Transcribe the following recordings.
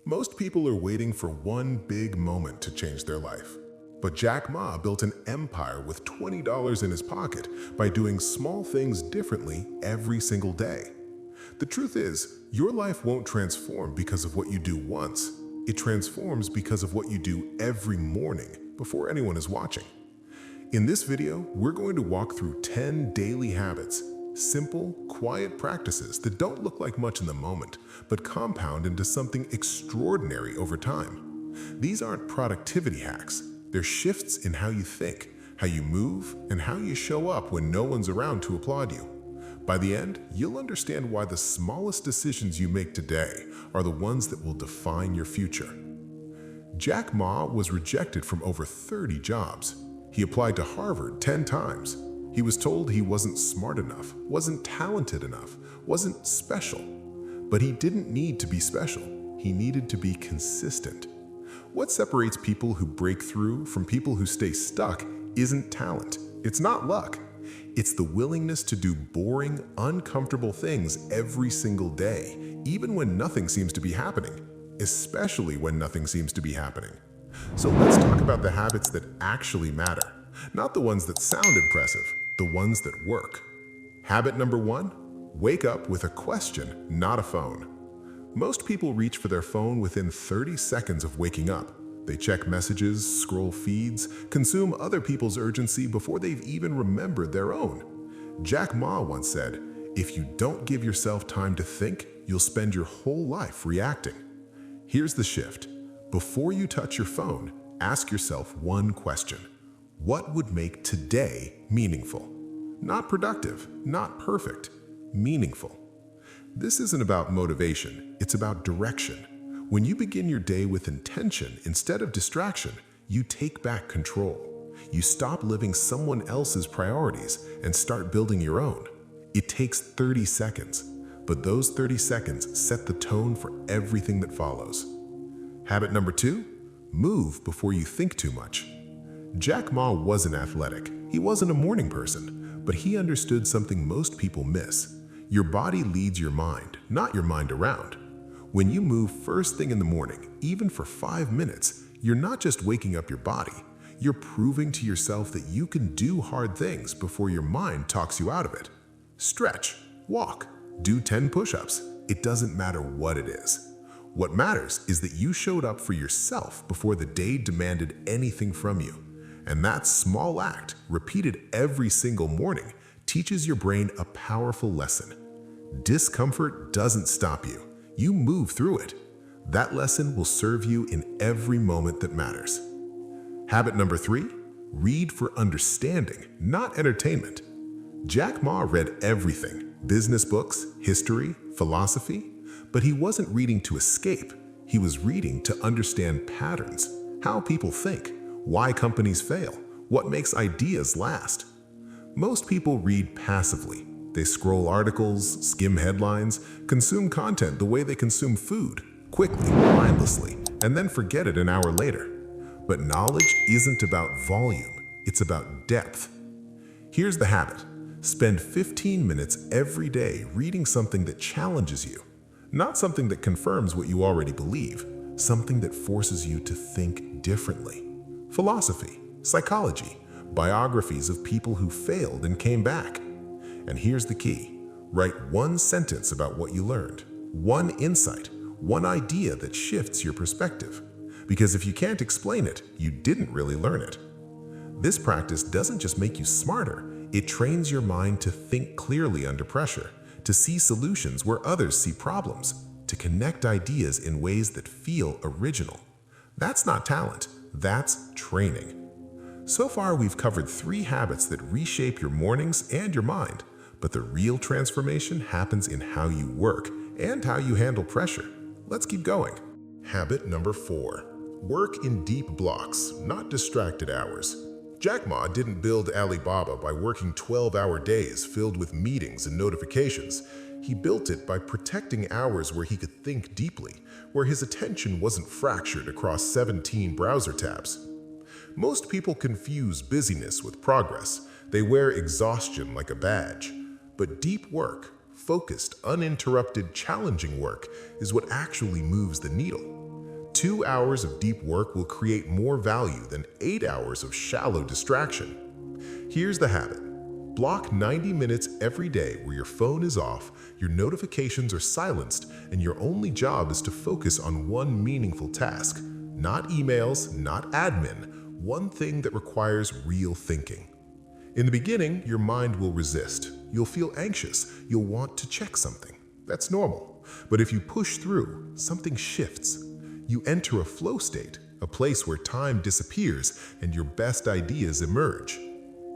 Most people are waiting for one big moment to change their life. But Jack Ma built an empire with $20 in his pocket by doing small things differently every single day. The truth is, your life won't transform because of what you do once. It transforms because of what you do every morning before anyone is watching. In this video, we're going to walk through 10 daily habits, simple, quiet practices that don't look like much in the moment, but compound into something extraordinary over time. These aren't productivity hacks. They're shifts in how you think, how you move, and how you show up when no one's around to applaud you. By the end, you'll understand why the smallest decisions you make today are the ones that will define your future. Jack Ma was rejected from over 30 jobs. He applied to Harvard 10 times. He was told he wasn't smart enough, wasn't talented enough, wasn't special. But he didn't need to be special. He needed to be consistent. What separates people who break through from people who stay stuck isn't talent. It's not luck. It's the willingness to do boring, uncomfortable things every single day, even when nothing seems to be happening, especially when nothing seems to be happening. So let's talk about the habits that actually matter, not the ones that sound impressive, the ones that work. Habit number 1, wake up with a question, not a phone. Most people reach for their phone within 30 seconds of waking up. They check messages, scroll feeds, consume other people's urgency before they've even remembered their own. Jack Ma once said, "If you don't give yourself time to think, you'll spend your whole life reacting." Here's the shift. Before you touch your phone, ask yourself one question. What would make today meaningful? Not productive, not perfect, meaningful. This isn't about motivation, it's about direction. When you begin your day with intention instead of distraction, you take back control. You stop living someone else's priorities and start building your own. It takes 30 seconds, but those 30 seconds set the tone for everything that follows. Habit number 2, move before you think too much. Jack Ma wasn't athletic. He wasn't a morning person, but he understood something most people miss. Your body leads your mind, not your mind around. When you move first thing in the morning, even for 5 minutes, you're not just waking up your body, you're proving to yourself that you can do hard things before your mind talks you out of it. Stretch, walk, do 10 push-ups. It doesn't matter what it is. What matters is that you showed up for yourself before the day demanded anything from you. And that small act, repeated every single morning, teaches your brain a powerful lesson. Discomfort doesn't stop you. You move through it. That lesson will serve you in every moment that matters. Habit number 3, read for understanding, not entertainment. Jack Ma read everything, business books, history, philosophy, but he wasn't reading to escape. He was reading to understand patterns, how people think, why companies fail, what makes ideas last. Most people read passively. They scroll articles, skim headlines, consume content the way they consume food, quickly, mindlessly, and then forget it an hour later. But knowledge isn't about volume, it's about depth. Here's the habit. Spend 15 minutes every day reading something that challenges you, not something that confirms what you already believe, something that forces you to think differently. Philosophy, psychology, biographies of people who failed and came back. And here's the key. Write one sentence about what you learned, one insight, one idea that shifts your perspective. Because if you can't explain it, you didn't really learn it. This practice doesn't just make you smarter, it trains your mind to think clearly under pressure, to see solutions where others see problems, to connect ideas in ways that feel original. That's not talent, that's training. So far, we've covered 3 habits that reshape your mornings and your mind, but the real transformation happens in how you work and how you handle pressure. Let's keep going. Habit number 4, work in deep blocks, not distracted hours. Jack Ma didn't build Alibaba by working 12-hour days filled with meetings and notifications. He built it by protecting hours where he could think deeply, where his attention wasn't fractured across 17 browser tabs. Most people confuse busyness with progress. They wear exhaustion like a badge. But deep work, focused, uninterrupted, challenging work is what actually moves the needle. 2 hours of deep work will create more value than 8 hours of shallow distraction. Here's the habit. Block 90 minutes every day where your phone is off, your notifications are silenced, and your only job is to focus on one meaningful task. Not emails, not admin, one thing that requires real thinking. In the beginning, your mind will resist. You'll feel anxious. You'll want to check something. That's normal. But if you push through, something shifts. You enter a flow state, a place where time disappears and your best ideas emerge.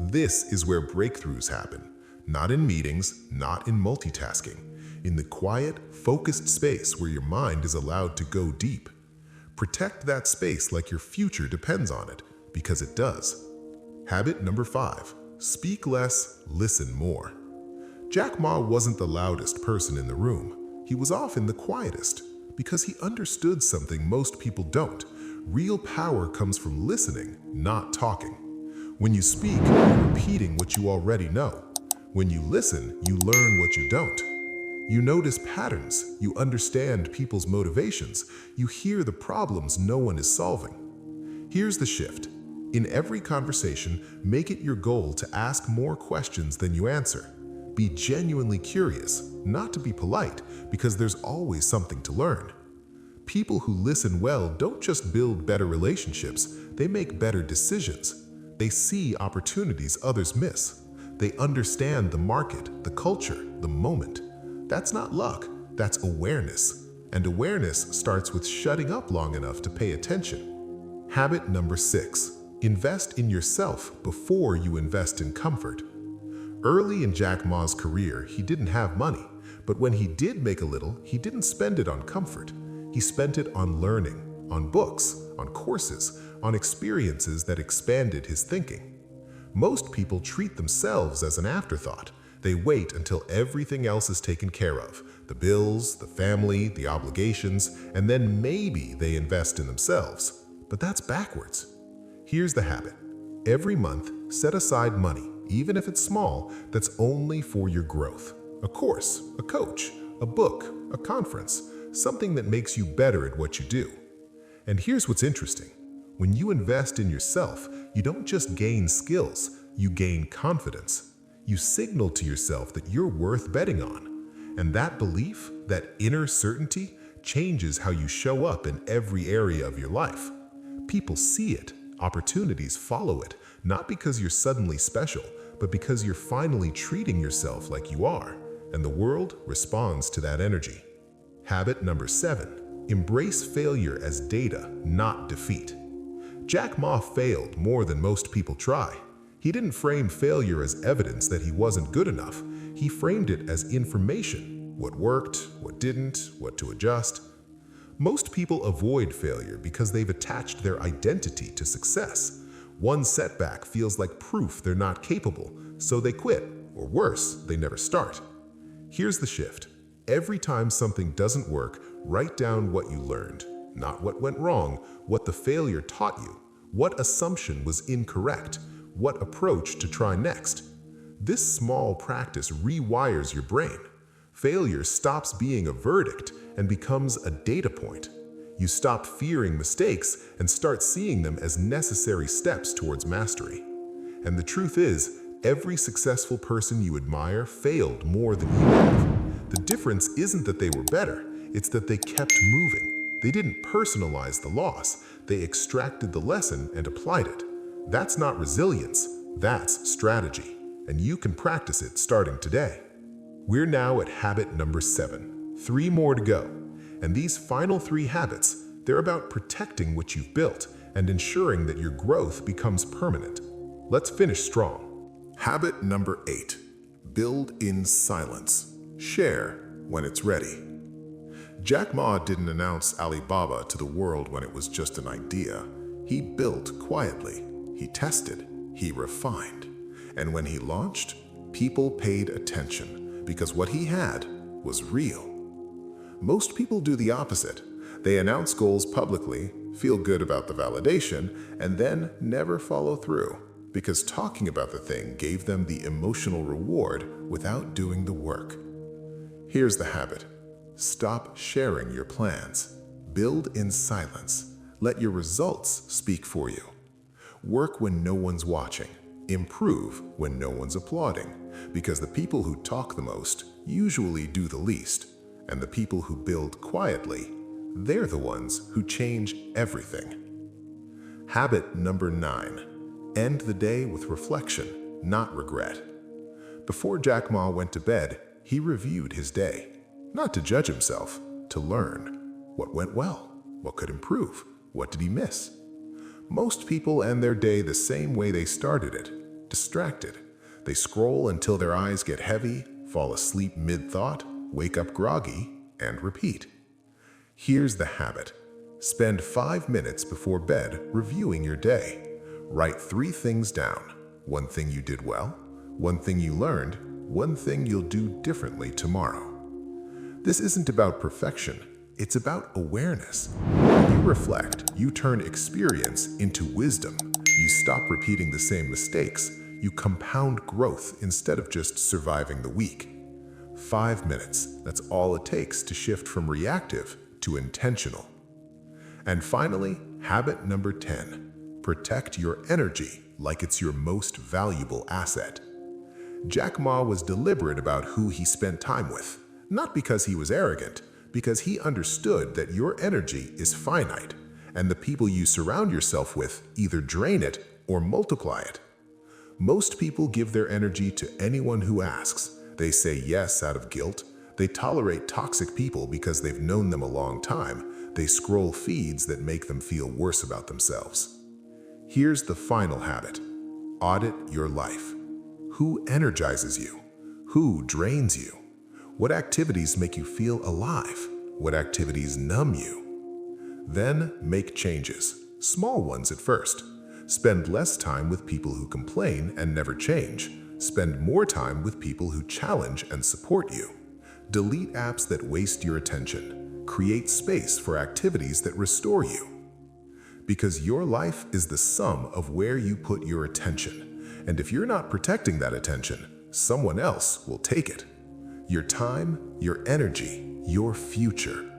This is where breakthroughs happen. Not in meetings, not in multitasking. In the quiet, focused space where your mind is allowed to go deep. Protect that space like your future depends on it, because it does. Habit number 5. Speak less, listen more. Jack Ma wasn't the loudest person in the room. He was often the quietest, because he understood something most people don't. Real power comes from listening, not talking. When you speak, you're repeating what you already know. When you listen, you learn what you don't. You notice patterns, you understand people's motivations, you hear the problems no one is solving. Here's the shift. In every conversation, make it your goal to ask more questions than you answer. Be genuinely curious, not to be polite, because there's always something to learn. People who listen well don't just build better relationships, they make better decisions. They see opportunities others miss. They understand the market, the culture, the moment. That's not luck, that's awareness. And awareness starts with shutting up long enough to pay attention. Habit number 6. Invest in yourself before you invest in comfort. Early in Jack Ma's career, he didn't have money, but when he did make a little, he didn't spend it on comfort. He spent it on learning, on books, on courses, on experiences that expanded his thinking. Most people treat themselves as an afterthought. They wait until everything else is taken care of, the bills, the family, the obligations, and then maybe they invest in themselves. But that's backwards. Here's the habit. Every month, set aside money, even if it's small, that's only for your growth. A course, a coach, a book, a conference, something that makes you better at what you do. And here's what's interesting. When you invest in yourself, you don't just gain skills, you gain confidence. You signal to yourself that you're worth betting on. And that belief, that inner certainty, changes how you show up in every area of your life. People see it, opportunities follow it, not because you're suddenly special, but because you're finally treating yourself like you are, and the world responds to that energy. Habit number 7. Embrace failure as data, not defeat. Jack Ma failed more than most people try. He didn't frame failure as evidence that he wasn't good enough. He framed it as information, what worked, what didn't, what to adjust. Most people avoid failure because they've attached their identity to success. One setback feels like proof they're not capable, so they quit, or worse, they never start. Here's the shift. Every time something doesn't work, write down what you learned. Not what went wrong, what the failure taught you, what assumption was incorrect, what approach to try next. This small practice rewires your brain. Failure stops being a verdict and becomes a data point. You stop fearing mistakes and start seeing them as necessary steps towards mastery. And the truth is, every successful person you admire failed more than you have. The difference isn't that they were better, it's that they kept moving. They didn't personalize the loss, they extracted the lesson and applied it. That's not resilience, that's strategy. And you can practice it starting today. We're now at habit number 7. 3 more to go. And these final 3 habits, they're about protecting what you've built and ensuring that your growth becomes permanent. Let's finish strong. Habit number 8. Build in silence. Share when it's ready. Jack Ma didn't announce Alibaba to the world when it was just an idea. He built quietly. He tested. He refined. And when he launched, people paid attention because what he had was real. Most people do the opposite. They announce goals publicly, feel good about the validation, and then never follow through because talking about the thing gave them the emotional reward without doing the work. Here's the habit. Stop sharing your plans. Build in silence. Let your results speak for you. Work when no one's watching. Improve when no one's applauding, because the people who talk the most usually do the least, and the people who build quietly, they're the ones who change everything. Habit number 9. End the day with reflection, not regret. Before Jack Ma went to bed, he reviewed his day, not to judge himself, to learn. What went well? What could improve? What did he miss? Most people end their day the same way they started it, distracted. They scroll until their eyes get heavy, fall asleep mid-thought, wake up groggy, and repeat. Here's the habit. Spend 5 minutes before bed reviewing your day. Write 3 things down. 1 thing you did well, 1 thing you learned, 1 thing you'll do differently tomorrow. This isn't about perfection, it's about awareness. When you reflect, you turn experience into wisdom. You stop repeating the same mistakes. You compound growth instead of just surviving the week. 5 minutes, that's all it takes to shift from reactive to intentional. And finally, habit number 10. Protect your energy like it's your most valuable asset. Jack Ma was deliberate about who he spent time with, not because he was arrogant, because he understood that your energy is finite, and the people you surround yourself with either drain it or multiply it. Most people give their energy to anyone who asks. They say yes out of guilt. They tolerate toxic people because they've known them a long time. They scroll feeds that make them feel worse about themselves. Here's the final habit. Audit your life. Who energizes you? Who drains you? What activities make you feel alive? What activities numb you? Then make changes, small ones at first. Spend less time with people who complain and never change. Spend more time with people who challenge and support you. Delete apps that waste your attention. Create space for activities that restore you. Because your life is the sum of where you put your attention. And if you're not protecting that attention, someone else will take it. Your time, your energy, your future.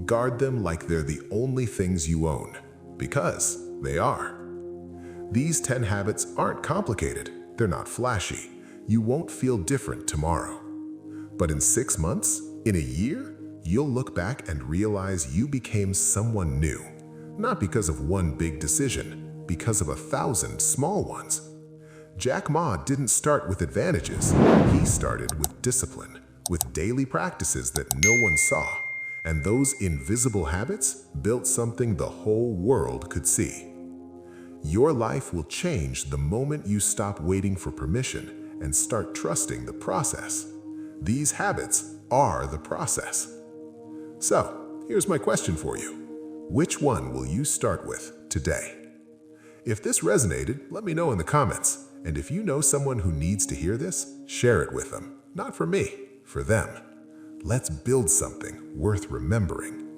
Guard them like they're the only things you own, because they are. These 10 habits aren't complicated. They're not flashy. You won't feel different tomorrow. But in 6 months, in a year, you'll look back and realize you became someone new. Not because of one big decision, because of 1,000 small ones. Jack Ma didn't start with advantages. He started with discipline, with daily practices that no one saw. And those invisible habits built something the whole world could see. Your life will change the moment you stop waiting for permission and start trusting the process. These habits are the process. So, here's my question for you. Which one will you start with today? If this resonated, let me know in the comments. And if you know someone who needs to hear this, share it with them. Not for me, for them. Let's build something worth remembering